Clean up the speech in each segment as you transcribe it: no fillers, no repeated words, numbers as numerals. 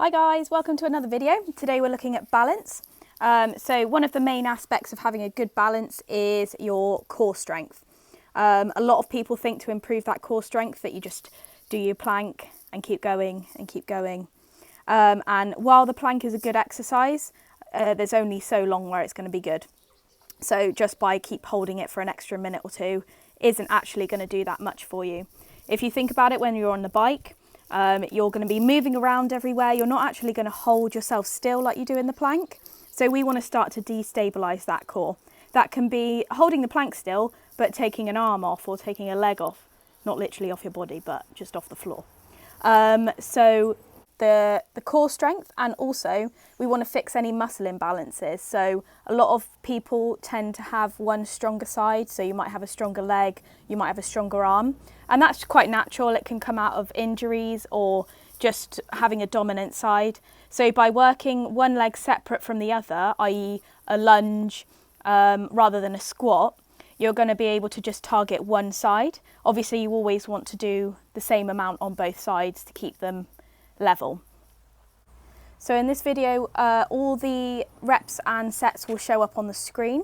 Hi guys, welcome to another video. Today we're looking at balance. So one of the main aspects of having a good balance is your core strength. A lot of people think to improve that core strength that you just do your plank and keep going and keep going. And while the plank is a good exercise, there's only so long where it's going to be good. So just by keep holding it for an extra minute or two isn't actually going to do that much for you. If you think about it, when you're on the bike, you're going to be moving around everywhere. You're not actually going to hold yourself still like you do in the plank. So we want to start to destabilize that core. That can be holding the plank still, but taking an arm off or taking a leg off, not literally off your body, but just off the floor. So the core strength, and also we want to fix any muscle imbalances. So a lot of people tend to have one stronger side, so you might have a stronger leg, you might have a stronger arm, and that's quite natural. It can come out of injuries or just having a dominant side. So by working one leg separate from the other, i.e. a lunge rather than a squat, you're going to be able to just target one side. Obviously you always want to do the same amount on both sides to keep them level. So in this video, all the reps and sets will show up on the screen.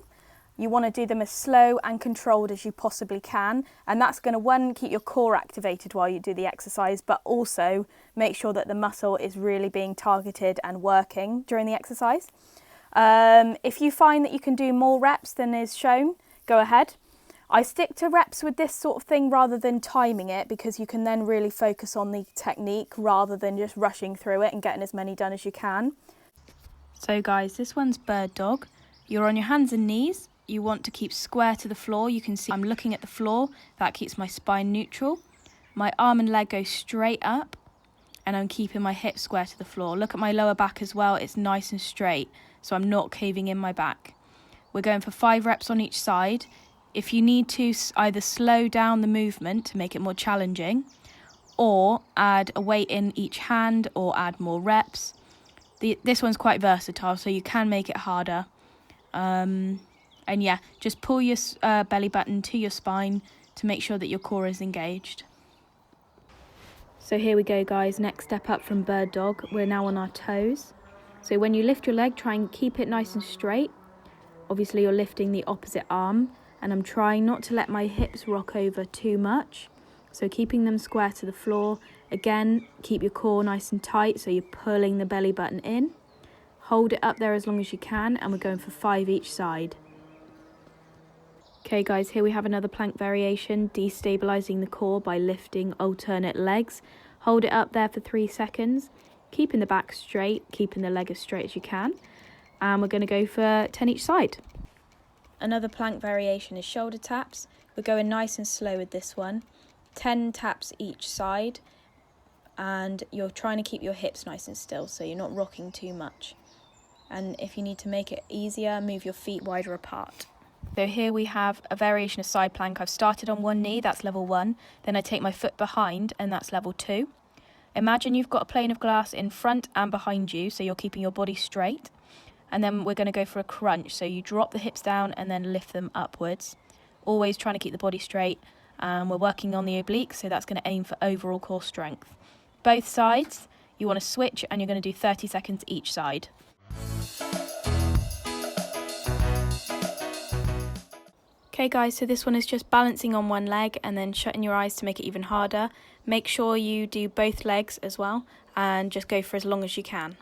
You want to do them as slow and controlled as you possibly can, and that's going to, one, keep your core activated while you do the exercise, but also make sure that the muscle is really being targeted and working during the exercise. If you find that you can do more reps than is shown, go ahead. I stick to reps with this sort of thing rather than timing it, because you can then really focus on the technique rather than just rushing through it and getting as many done as you can. So guys, this one's bird dog. You're on your hands and knees. You want to keep square to the floor. You can see I'm looking at the floor. That keeps my spine neutral. My arm and leg go straight up, and I'm keeping my hips square to the floor. Look at my lower back as well. It's nice and straight, so I'm not caving in my back. We're going for 5 reps on each side. If you need to either slow down the movement to make it more challenging, or add a weight in each hand, or add more reps. This one's quite versatile, so you can make it harder. And yeah, just pull your belly button to your spine to make sure that your core is engaged. So here we go guys, next step up from bird dog. We're now on our toes. So when you lift your leg, try and keep it nice and straight. Obviously you're lifting the opposite arm, and I'm trying not to let my hips rock over too much. So keeping them square to the floor. Again, keep your core nice and tight, so you're pulling the belly button in. Hold it up there as long as you can, and we're going for 5 each side. Okay guys, here we have another plank variation, destabilizing the core by lifting alternate legs. Hold it up there for 3 seconds, keeping the back straight, keeping the leg as straight as you can. And we're going to go for 10 each side. Another plank variation is shoulder taps. We're going nice and slow with this one. 10 taps each side, and you're trying to keep your hips nice and still, so you're not rocking too much. And if you need to make it easier, move your feet wider apart. So here we have a variation of side plank. I've started on one knee, that's level 1. Then I take my foot behind, and that's level 2. Imagine you've got a plane of glass in front and behind you, so you're keeping your body straight. And then we're going to go for a crunch. So you drop the hips down and then lift them upwards. Always trying to keep the body straight. We're working on the obliques, so that's going to aim for overall core strength. Both sides, you want to switch, and you're going to do 30 seconds each side. Okay guys, so this one is just balancing on one leg and then shutting your eyes to make it even harder. Make sure you do both legs as well, and just go for as long as you can.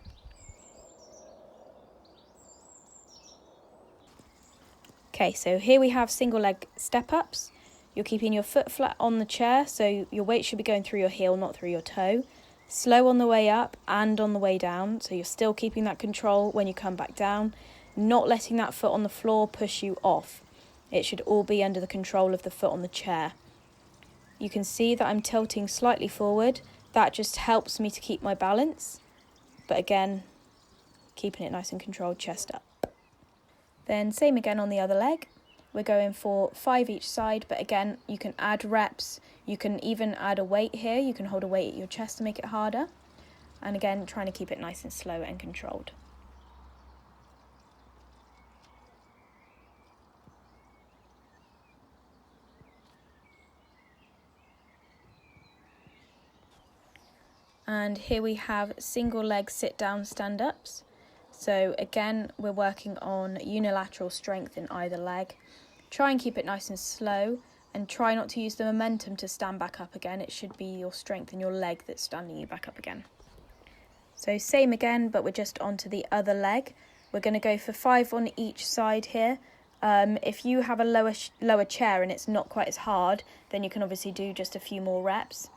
Okay, so here we have single leg step ups. You're keeping your foot flat on the chair, so your weight should be going through your heel, not through your toe. Slow on the way up and on the way down, so you're still keeping that control when you come back down, not letting that foot on the floor push you off. It should all be under the control of the foot on the chair. You can see that I'm tilting slightly forward. That just helps me to keep my balance. But again, keeping it nice and controlled, chest up. Then same again on the other leg. We're going for 5 each side, but again, you can add reps. You can even add a weight here. You can hold a weight at your chest to make it harder. And again, trying to keep it nice and slow and controlled. And here we have single leg sit down stand ups. So again, we're working on unilateral strength in either leg. Try and keep it nice and slow, and try not to use the momentum to stand back up again. It should be your strength in your leg that's standing you back up again. So same again, but we're just onto the other leg. We're going to go for 5 on each side here. If you have a lower chair and it's not quite as hard, then you can obviously do just a few more reps,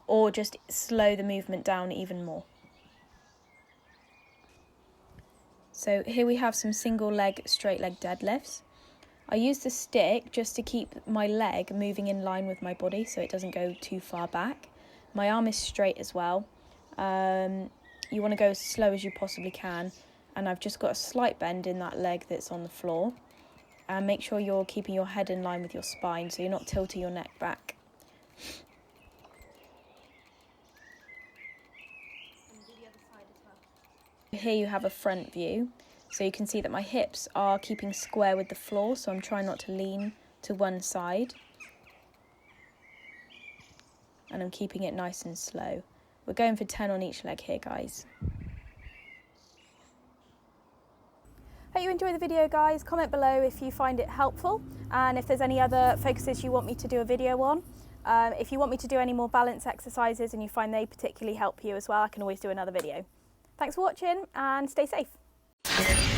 or just slow the movement down even more. So here we have some single leg straight leg deadlifts. I use the stick just to keep my leg moving in line with my body so it doesn't go too far back. My arm is straight as well. You want to go as slow as you possibly can, and I've just got a slight bend in that leg that's on the floor. And make sure you're keeping your head in line with your spine so you're not tilting your neck back. Here you have a front view, so you can see that my hips are keeping square with the floor, so I'm trying not to lean to one side. And I'm keeping it nice and slow. We're going for 10 on each leg here, guys. Hope you enjoyed the video, guys. Comment below if you find it helpful, and if there's any other focuses you want me to do a video on. If you want me to do any more balance exercises and you find they particularly help you as well, I can always do another video. Thanks for watching and stay safe.